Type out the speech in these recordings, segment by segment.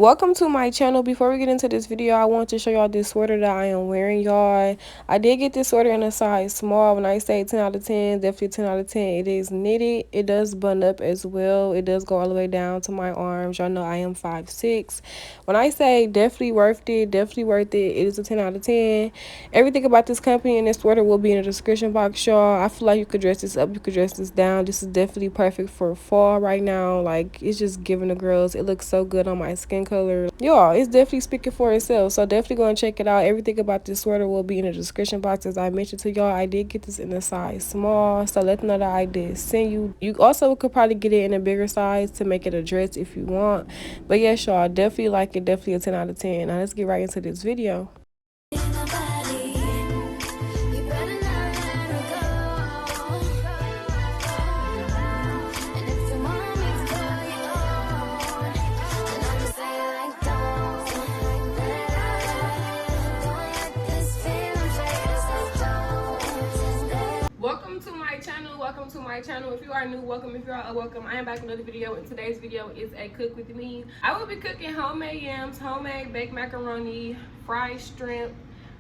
Welcome to my channel. Before we get into this video, I want to show y'all this sweater that I am wearing, y'all. I did get this sweater in a size small. When I say 10 out of 10, definitely 10 out of 10. It is knitted. It does button up as well. It does go all the way down to my arms. Y'all know I am 5'6". When I say definitely worth it, it is a 10 out of 10. Everything about this company and this sweater will be in the description box, y'all. I feel like you could dress this up, you could dress this down. This is definitely perfect for fall right now. Like, it's just giving the girls. It looks so good on my skin color. Y'all, it's definitely speaking for itself, so definitely go and check it out. Everything about this sweater will be in the description box. As I mentioned to y'all, I did get this in a size small, so let them know that I did send you. You also could probably get it in a bigger size to make it a dress if you want. But yes, y'all, definitely like it. Definitely a 10 out of 10. Now let's get right into this video. Welcome to my channel. If you are new, welcome. If you are welcome, I am back with another video, and today's video is a cook with me. I will be cooking homemade yams, homemade baked macaroni, fried shrimp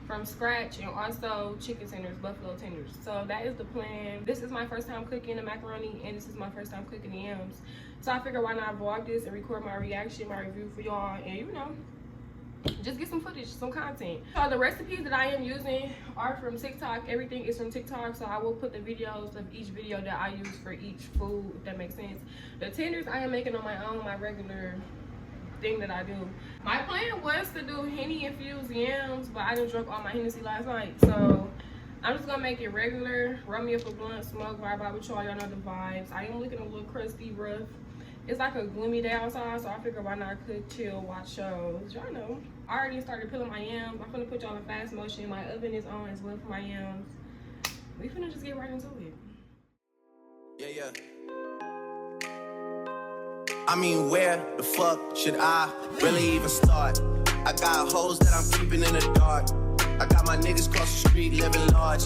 from scratch, and also chicken tenders, buffalo tenders. So that is the plan. This is my first time cooking the macaroni, and this is my first time cooking the yams. So I figured why not vlog this and record my reaction, my review for y'all, and you know, just get some footage, some content. So the recipes that I am using are from TikTok. Everything is from TikTok, so I will put the videos of each video that I use for each food, if that makes sense. The tenders I am making on my own, my regular thing that I do. My plan was to do Henny infused yams, but I done drunk all my Hennessy last night, so I'm just gonna make it regular. Run me up a blunt, smoke, vibe with y'all. Y'all know the vibes. I am looking a little crusty, rough. It's like a gloomy day outside, so I figured why not cook, chill, watch shows. Y'all know. I already started peeling my yams. I'm finna put y'all in fast motion. My oven is on as well for my yams. We finna just get right into it. Yeah. I mean, where the fuck should I really even start? I got hoes that I'm keeping in the dark. I got my niggas cross the street living large.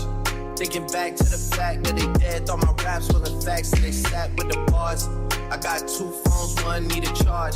Thinking back to the fact that they dead, thought my raps wasn't facts, so they sat with the bars. I got 2 phones, one need a charge.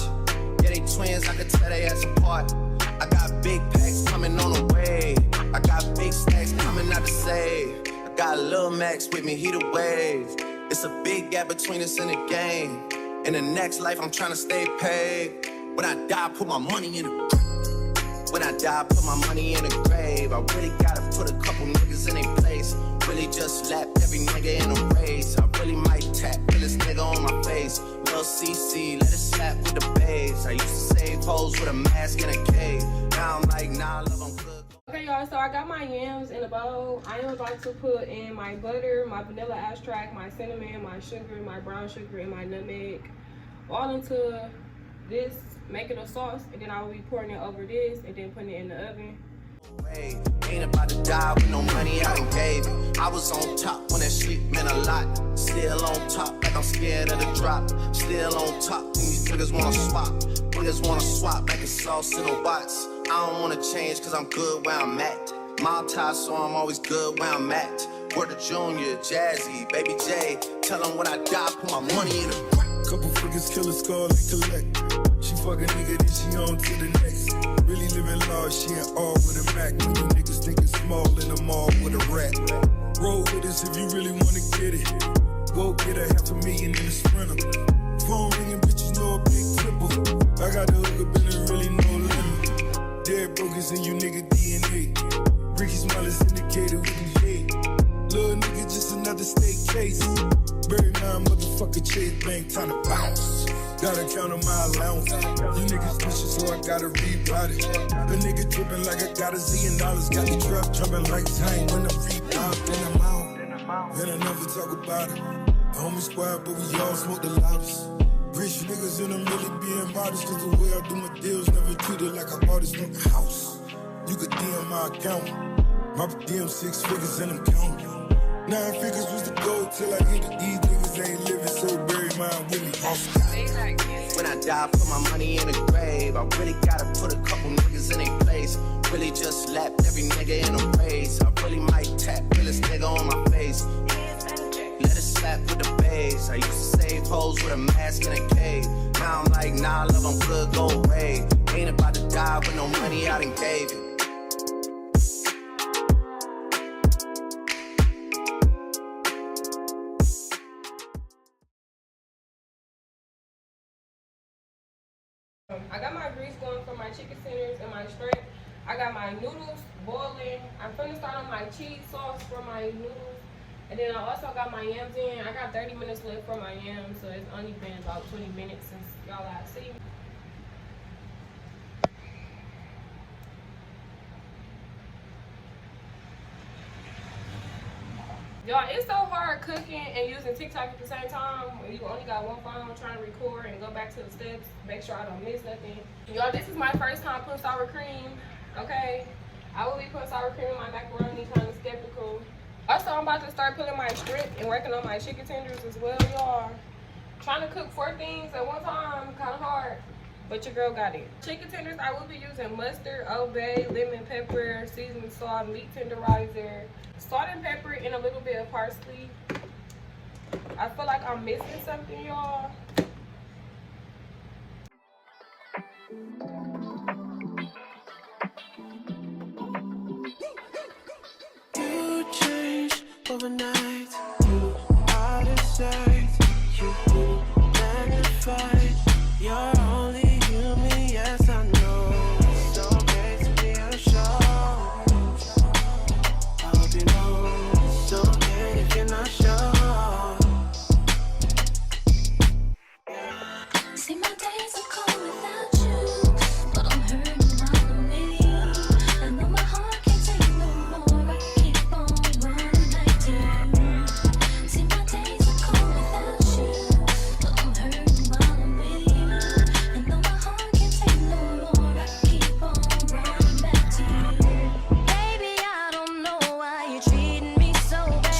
Yeah, they twins, I could tell they ass apart. I got big packs coming on the way. I got big stacks coming out to save. I got Lil Max with me, he the wave. It's a big gap between us in the game. In the next life, I'm trying to stay paid. When I die, put my money in the grave. When I die, put my money in the grave. I really gotta put a couple niggas in their place. Really just lapped every nigga in a race. I really might tap this nigga on my face. Lil CC, let it slap with the babes. I used to save hoes with a mask in a cave. Now I'm like, nah, love, I'm good. Okay, y'all, so I got my yams in a bowl. I am about to put in my butter, my vanilla extract, my cinnamon, my sugar, my brown sugar, and my nutmeg. All into this, making a sauce, and then I will be pouring it over this and then putting it in the oven. Ain't about to die with no money I done gave it. I was on top when that shit meant a lot. Still on top like I'm scared of the drop. Still on top when these niggas wanna swap. Niggas wanna swap like it's sauce in the watts. I don't wanna change cause I'm good where I'm at. Mob tie, so I'm always good where I'm at. Word to Junior, Jazzy, Baby J. Tell them when I die, put my money in the crack. Couple figures, kill a skull and collect. She fuck a nigga, then she on to the next. Really living large, she ain't all with a Mac. When you niggas think it's small in the mall with a rat. Roll with us if you really wanna get it. Go get a $500,000 in the Sprinter. Phone ringing, bitches know a big triple. I got the hook up and there really no limit. Dead brokers in you nigga DNA. Ricky Smile is indicated with the head. Little nigga, just another state case. Bury my motherfucker Chase Bank, time to bounce. Gotta count on my allowance. You niggas vicious, so I gotta rebound it. A nigga trippin' like I got $1 zillion. Got the trap jumping like time when I'm rebound. Then I'm out, and I never talk about it. Homie squad, but we all smoke the loudest. Rich niggas in them really being modest. Cause the way I do my deals never treated like I bought this fucking house. You could DM my account. My DM 6 figures and I'm counting. 9 figures was the goal till I hit it. These niggas ain't living, so bury mine with me. When I die, put my money in the grave. I really gotta put a couple niggas in their place. Really just lapped every nigga in a race. I really might tap this nigga on my face. Let it slap with the babes. I used to save hoes with a mask in a cave. Now I'm like, nah, love, I'm good, go away. I done gave it. I got my grease going for my chicken tenders and my shrimp. I got my noodles boiling. I'm finna start on my cheese sauce for my noodles. And then I also got my yams in. I got 30 minutes left for my yams, so it's only been about 20 minutes since y'all last seen me. Y'all, it's so hard cooking and using TikTok at the same time when you only got one phone trying to record and go back to the steps, make sure I don't miss nothing. Y'all, this is my first time putting sour cream, okay? I will be putting sour cream in my macaroni, kind of skeptical. Also, I'm about to start putting my shrimp and working on my chicken tenders as well, y'all. Trying to cook 4 things at one time, kind of hard, but your girl got it. Chicken tenders, I will be using mustard, Old Bay, lemon pepper, seasoning salt, meat tenderizer, salt and pepper, and a little bit of parsley. I feel like I'm missing something, y'all. You changed overnight. You out of sight. You magnified. You're only human, yes I know. It's okay to be unsure. I hope you know it's okay if you're not sure. See, my days are cold without you, but I'm hurting while I'm with you. And though my heart can't take no more, I keep on running back to you. See, my days are cold without you, but I'm hurting while I'm with you. And though my heart can't take no more, I keep on running back to you. Baby, I don't know why you're treating me so bad.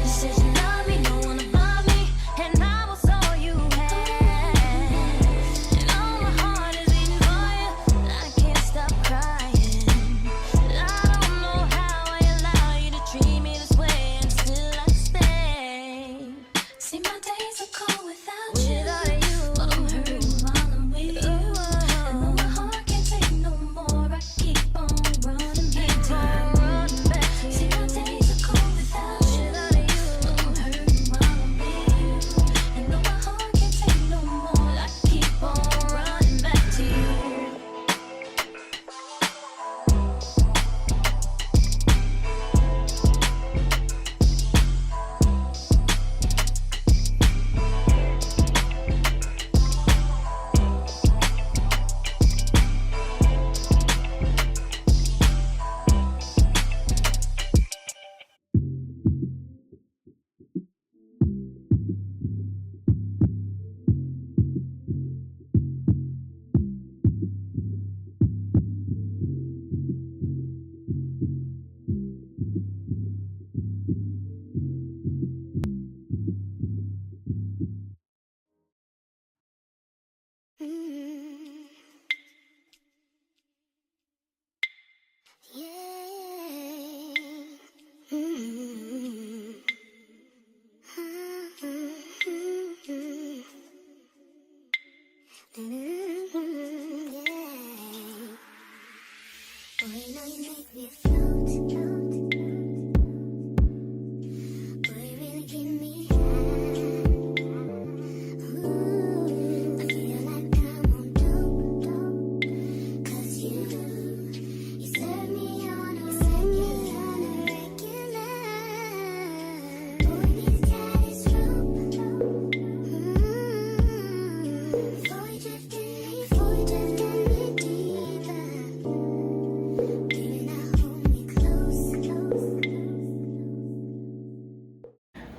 You said you love me, no one above me, and I was all you had. And all my heart is beating for you, I can't stop crying. I don't know how I allow you to treat me this way, and still I stay. See, my days are cold without you, but I'm hurting while I'm with you. And though my heart can't take no more, I keep on running back to you. See, my days are cold without you, but I'm hurting while I'm with you. And though my heart can't take no more, I keep on running back to you.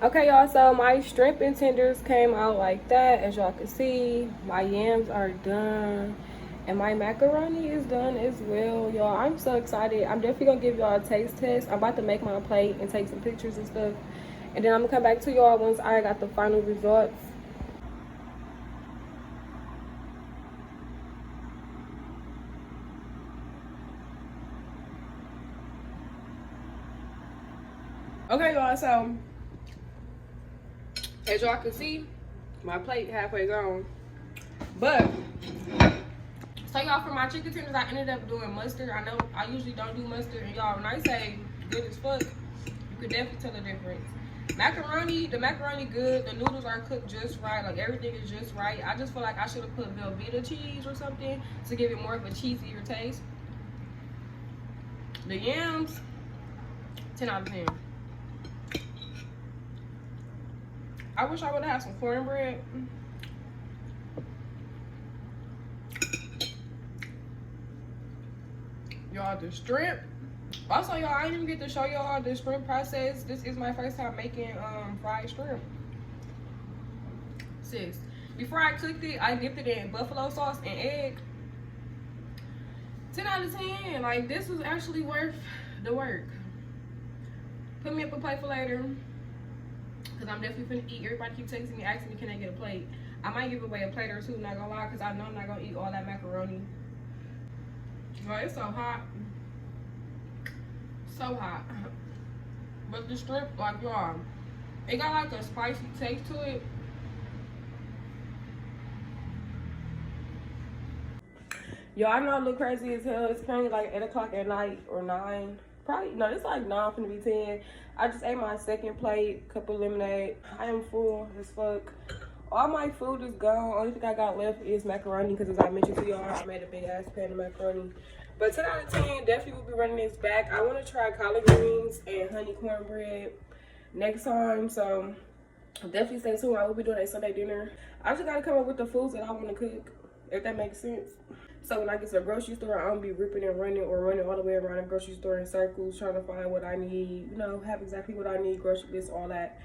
Okay, y'all, so my shrimp and tenders came out like that. As y'all can see, my yams are done and my macaroni is done as well, y'all. I'm so excited. I'm definitely gonna give y'all a taste test. I'm about to make my plate and take some pictures and stuff, and then I'm gonna come back to y'all once I got the final results. Okay, y'all, so as y'all can see, my plate halfway gone, but So y'all, for my chicken tenders, I ended up doing mustard. I know I usually don't do mustard, and y'all, when I say good as fuck, you could definitely tell the difference. Macaroni, the macaroni good. The noodles are cooked just right. Like everything is just right. I just feel like I should have put Velveeta cheese or something to give it more of a cheesier taste. The yams, 10 out of 10. I wish I would have had some cornbread. Y'all, the shrimp. Also, y'all, I didn't even get to show y'all the shrimp process. This is my first time making fried shrimp. Sis, before I cooked it, I dipped it in buffalo sauce and egg. 10 out of 10. Like, this was actually worth the work. Put me up a plate for later, because I'm definitely finna eat. Everybody keep texting me, asking me, can I get a plate? I might give away a plate or two, not gonna lie, because I know I'm not gonna eat all that macaroni. Bro, it's so hot. So hot. But the shrimp, like, y'all, it got like a spicy taste to it. Y'all, I know I look crazy as hell. It's currently like 8 o'clock at night or 9. Probably, no, it's like 9, finna be 10. I just ate my second plate, cup of lemonade. I am full as fuck. All my food is gone. Only thing I got left is macaroni, because as I mentioned to y'all, I made a big ass pan of macaroni. But 10 out of 10, definitely will be running this back. I want to try collard greens and honey cornbread next time, so definitely stay tuned. I will be doing a Sunday dinner. I just got to come up with the foods that I want to cook, if that makes sense. So when I get to the grocery store, I don't be ripping and running or running all the way around the grocery store in circles, trying to find what I need, you know, have exactly what I need, grocery list, all that.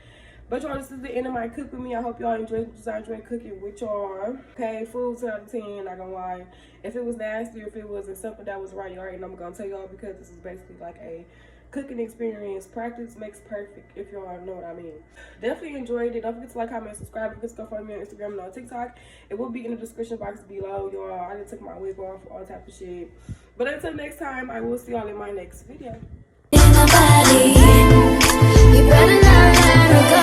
But y'all, this is the end of my cook with me. I hope y'all enjoyed because I enjoyed cooking with y'all. Okay, food 10 out of 10, not gonna lie. If it was nasty or if it wasn't something that was right, you already know I'm gonna tell y'all, because this is basically like a cooking experience. Practice makes perfect, if y'all know what I mean. Definitely enjoyed it. Don't forget to like, comment, subscribe. Don't forget to go follow me on Instagram and on TikTok. It will be in the description box below, y'all. I just took my wig off, all type of shit. But until next time, I will see y'all in my next video. In my body, you better not let her go.